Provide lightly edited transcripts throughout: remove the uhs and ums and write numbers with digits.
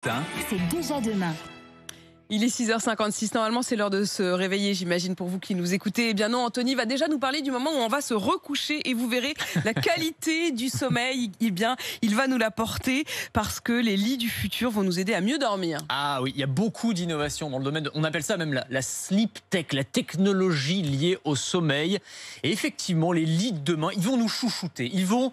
C'est déjà demain. Il est 6h56, normalement c'est l'heure de se réveiller, j'imagine, pour vous qui nous écoutez. Eh bien non, Anthony va déjà nous parler du moment où on va se recoucher et vous verrez la qualité du sommeil, eh bien, il va nous l'apporter parce que les lits du futur vont nous aider à mieux dormir. Ah oui, il y a beaucoup d'innovations dans le domaine, on appelle ça même la sleep tech, la technologie liée au sommeil. Et effectivement, les lits de demain, ils vont nous chouchouter, ils vont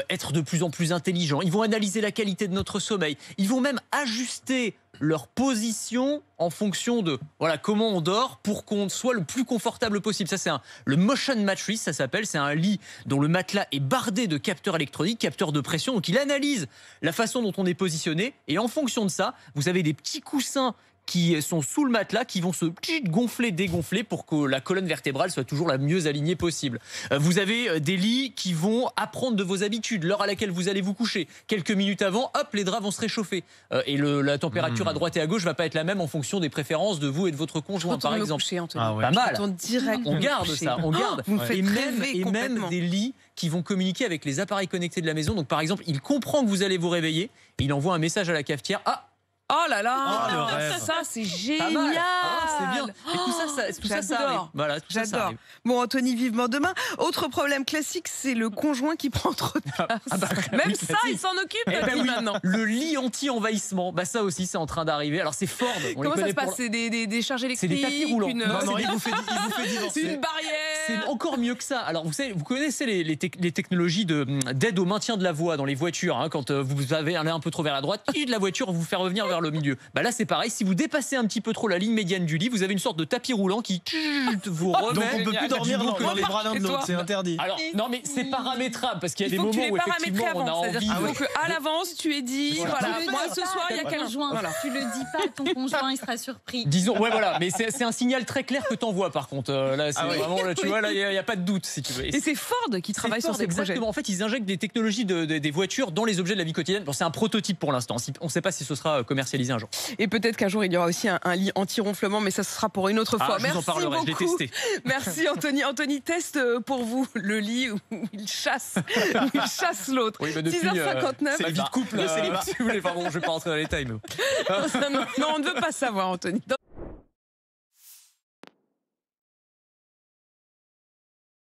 être de plus en plus intelligents, ils vont analyser la qualité de notre sommeil, ils vont même ajuster leur position en fonction de comment on dort pour qu'on soit le plus confortable possible. Ça, c'est le motion mattress, ça s'appelle. C'est un lit dont le matelas est bardé de capteurs électroniques, capteurs de pression. Donc, il analyse la façon dont on est positionné. Et en fonction de ça, vous avez des petits coussins qui sont sous le matelas, qui vont se gonfler, dégonfler pour que la colonne vertébrale soit toujours la mieux alignée possible. Vous avez des lits qui vont apprendre de vos habitudes, l'heure à laquelle vous allez vous coucher. Quelques minutes avant, hop, les draps vont se réchauffer. Et la température à droite et à gauche va pas être la même en fonction des préférences de vous et de votre conjoint, par exemple. Coucher, Pas mal. On garde ça, on garde. Vous me faites rêver même des lits qui vont communiquer avec les appareils connectés de la maison. Donc, par exemple, il comprend que vous allez vous réveiller et il envoie un message à la cafetière. Oh là là, le rêve. ça c'est génial. C'est bien. Et tout ça, ça arrive. Voilà, tout ça, ça J'adore. arrive. Bon, Anthony, vivement demain. Autre problème classique, c'est le conjoint qui prend trop de place. Même oui, ça, classique. il s'en occupe Oui, maintenant. Le lit anti-envahissement, ça aussi, c'est en train d'arriver. Alors, c'est Ford. Comment ça se passe? C'est des charges électriques? C'est des tapis roulants. Non, il vous fait divorcer. C'est une barrière. C'est encore mieux que ça. Alors, vous connaissez les technologies d'aide au maintien de la voie dans les voitures. Quand vous avez allé un peu trop vers la droite, la voiture vous fait revenir vers le milieu. Là, c'est pareil. Si vous dépassez un petit peu trop la ligne médiane du lit, vous avez une sorte de tapis roulant qui vous remet. Donc on peut plus dormir dans les bras l'un de l'autre, c'est interdit. Alors, non, mais c'est paramétrable parce qu'il y a des Il faut que moments tu où les effectivement paramètres on a avant. envie. C'est-à-dire qu'il faut qu'à l'avance, tu aies dit, moi ce soir, il y a quelqu'un. Tu le dis pas à ton conjoint, il sera surpris. Disons, mais c'est un signal très clair que t'envoies par contre. Là, c'est vraiment, tu vois, là, il n'y a pas de doute si tu veux. Et c'est Ford qui travaille sur ces projets. Exactement. En fait, ils injectent des technologies des voitures dans les objets de la vie quotidienne. Bon, c'est un prototype pour l'instant. On ne sait pas si ce sera commercialisé un jour. Et peut-être qu'un jour, il y aura aussi un lit anti-ronflement, mais ça sera pour une autre fois. Je vous en parlerai, je l'ai testé. Merci Anthony. Anthony teste pour vous le lit où il chasse l'autre. Oui, 6h59. C'est la vie de couple. Si vous voulez, pardon, je ne vais pas rentrer dans les détails. Non, on ne veut pas savoir, Anthony.